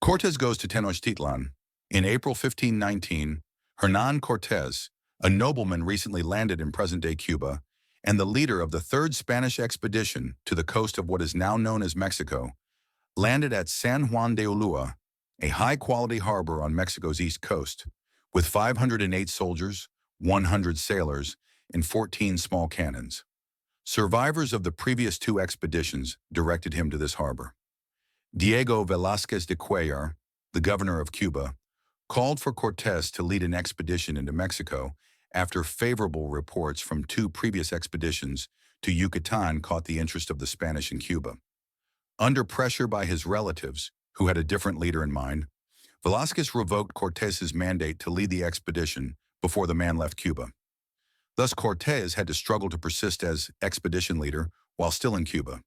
Cortés goes to Tenochtitlan. In April 1519, Hernán Cortés, a nobleman recently landed in present-day Cuba, and the leader of the third Spanish expedition to the coast of what is now known as Mexico, landed at San Juan de Ulua, a high-quality harbor on Mexico's east coast, with 508 soldiers, 100 sailors, and 14 small cannons. Survivors of the previous two expeditions directed him to this harbor. Diego Velázquez de Cuellar, the governor of Cuba, called for Cortés to lead an expedition into Mexico after favorable reports from two previous expeditions to Yucatan caught the interest of the Spanish in Cuba. Under pressure by his relatives, who had a different leader in mind, Velázquez revoked Cortés's mandate to lead the expedition before the man left Cuba. Thus, Cortés had to struggle to persist as expedition leader while still in Cuba.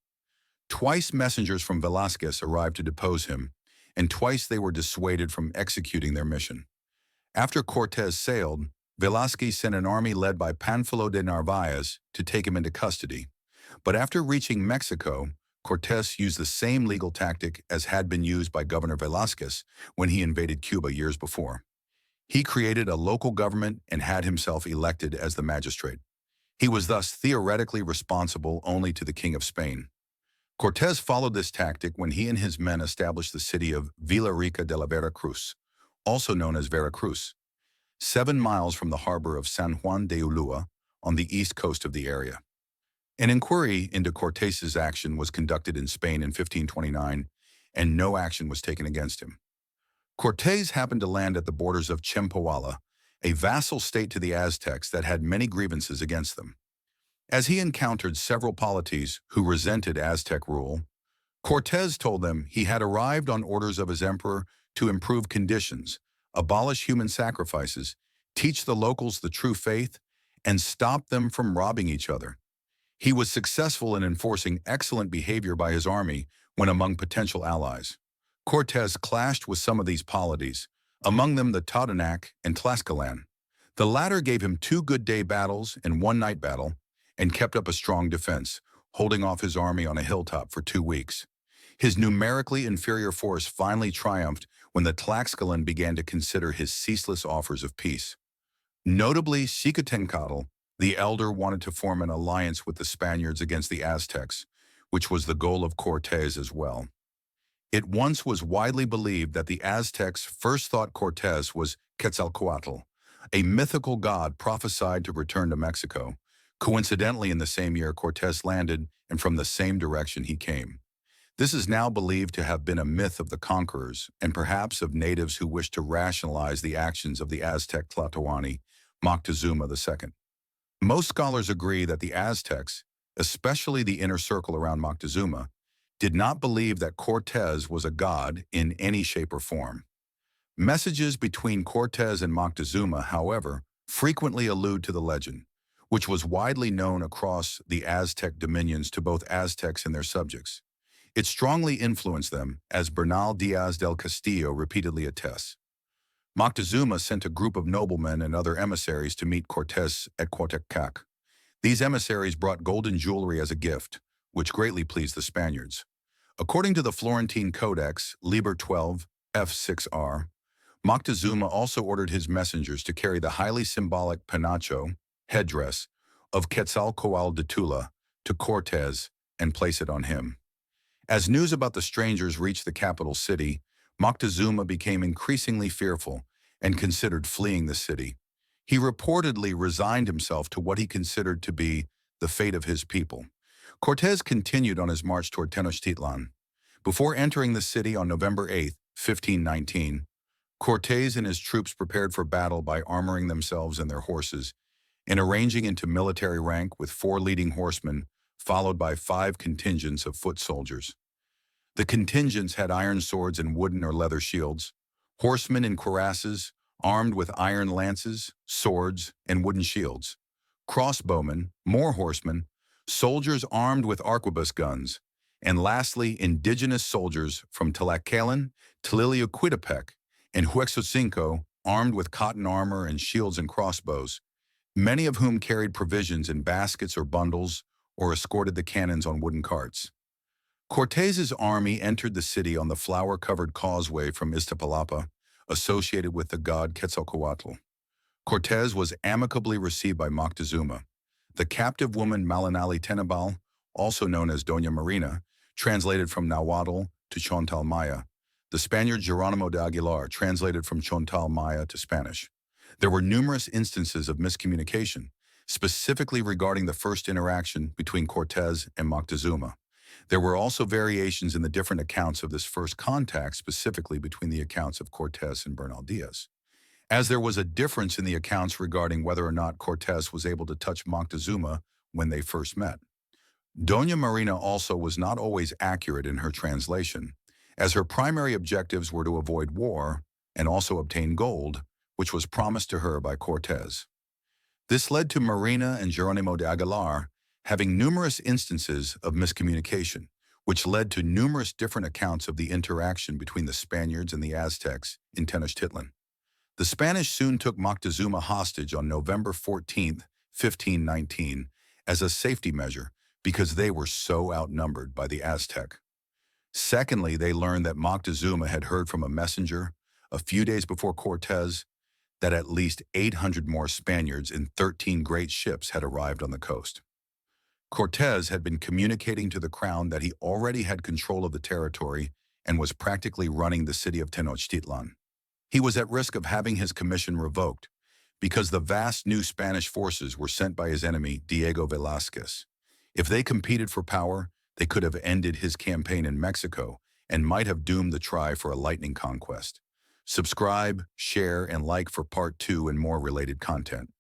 Twice messengers from Velázquez arrived to depose him, and twice they were dissuaded from executing their mission. After Cortés sailed, Velázquez sent an army led by Pánfilo de Narváez to take him into custody. But after reaching Mexico, Cortés used the same legal tactic as had been used by Governor Velázquez when he invaded Cuba years before. He created a local government and had himself elected as the magistrate. He was thus theoretically responsible only to the King of Spain. Cortés followed this tactic when he and his men established the city of Villarrica de la Veracruz, also known as Veracruz, 7 miles from the harbor of San Juan de Ulua on the east coast of the area. An inquiry into Cortés's action was conducted in Spain in 1529, and no action was taken against him. Cortés happened to land at the borders of Chimpoala, a vassal state to the Aztecs that had many grievances against them. As he encountered several polities who resented Aztec rule, Cortés told them he had arrived on orders of his emperor to improve conditions, abolish human sacrifices, teach the locals the true faith, and stop them from robbing each other. He was successful in enforcing excellent behavior by his army when among potential allies. Cortés clashed with some of these polities, among them the Totonac and Tlaxcalan. The latter gave him 2 good-day battles and 1 night battle, and kept up a strong defense, holding off his army on a hilltop for 2 weeks. His numerically inferior force finally triumphed when the Tlaxcalan began to consider his ceaseless offers of peace. Notably, Xicotencatl, the elder, wanted to form an alliance with the Spaniards against the Aztecs, which was the goal of Cortés as well. It once was widely believed that the Aztecs first thought Cortés was Quetzalcoatl, a mythical god prophesied to return to Mexico. Coincidentally, in the same year Cortés landed, and from the same direction he came. This is now believed to have been a myth of the conquerors, and perhaps of natives who wished to rationalize the actions of the Aztec Tlatoani, Moctezuma II. Most scholars agree that the Aztecs, especially the inner circle around Moctezuma, did not believe that Cortés was a god in any shape or form. Messages between Cortés and Moctezuma, however, frequently allude to the legend, which was widely known across the Aztec dominions to both Aztecs and their subjects. It strongly influenced them, as Bernal Diaz del Castillo repeatedly attests. Moctezuma sent a group of noblemen and other emissaries to meet Cortés at Coatepec. These emissaries brought golden jewelry as a gift, which greatly pleased the Spaniards. According to the Florentine Codex, Liber 12, F6R, Moctezuma also ordered his messengers to carry the highly symbolic penacho, headdress, of Quetzalcoatl de Tula to Cortés and place it on him. As news about the strangers reached the capital city, Moctezuma became increasingly fearful and considered fleeing the city. He reportedly resigned himself to what he considered to be the fate of his people. Cortés continued on his march toward Tenochtitlan. Before entering the city on November 8, 1519, Cortés and his troops prepared for battle by armoring themselves and their horses, and arranging into military rank with 4 leading horsemen, followed by 5 contingents of foot soldiers. The contingents had iron swords and wooden or leather shields, horsemen in cuirasses, armed with iron lances, swords, and wooden shields, crossbowmen, more horsemen, soldiers armed with arquebus guns, and lastly, indigenous soldiers from Tlaxcalan, Tlahuelcoyotepec, and Huexocinco, armed with cotton armor and shields and crossbows, many of whom carried provisions in baskets or bundles or escorted the cannons on wooden carts. Cortés's army entered the city on the flower-covered causeway from Iztapalapa, associated with the god Quetzalcoatl. Cortés was amicably received by Moctezuma. The captive woman Malinali Tenabal, also known as Doña Marina, translated from Nahuatl to Chontal Maya. The Spaniard Geronimo de Aguilar translated from Chontal Maya to Spanish. There were numerous instances of miscommunication, specifically regarding the first interaction between Cortés and Moctezuma. There were also variations in the different accounts of this first contact, specifically between the accounts of Cortés and Bernal Diaz. As there was a difference in the accounts regarding whether or not Cortés was able to touch Moctezuma when they first met. Doña Marina also was not always accurate in her translation, as her primary objectives were to avoid war and also obtain gold, which was promised to her by Cortés. This led to Marina and Geronimo de Aguilar having numerous instances of miscommunication, which led to numerous different accounts of the interaction between the Spaniards and the Aztecs in Tenochtitlan. The Spanish soon took Moctezuma hostage on November 14, 1519, as a safety measure because they were so outnumbered by the Aztec. Secondly, they learned that Moctezuma had heard from a messenger a few days before Cortés that at least 800 more Spaniards in 13 great ships had arrived on the coast. Cortés had been communicating to the crown that he already had control of the territory and was practically running the city of Tenochtitlan. He was at risk of having his commission revoked because the vast new Spanish forces were sent by his enemy, Diego Velázquez. If they competed for power, they could have ended his campaign in Mexico and might have doomed the try for a lightning conquest. Subscribe, share, and like for part 2 and more related content.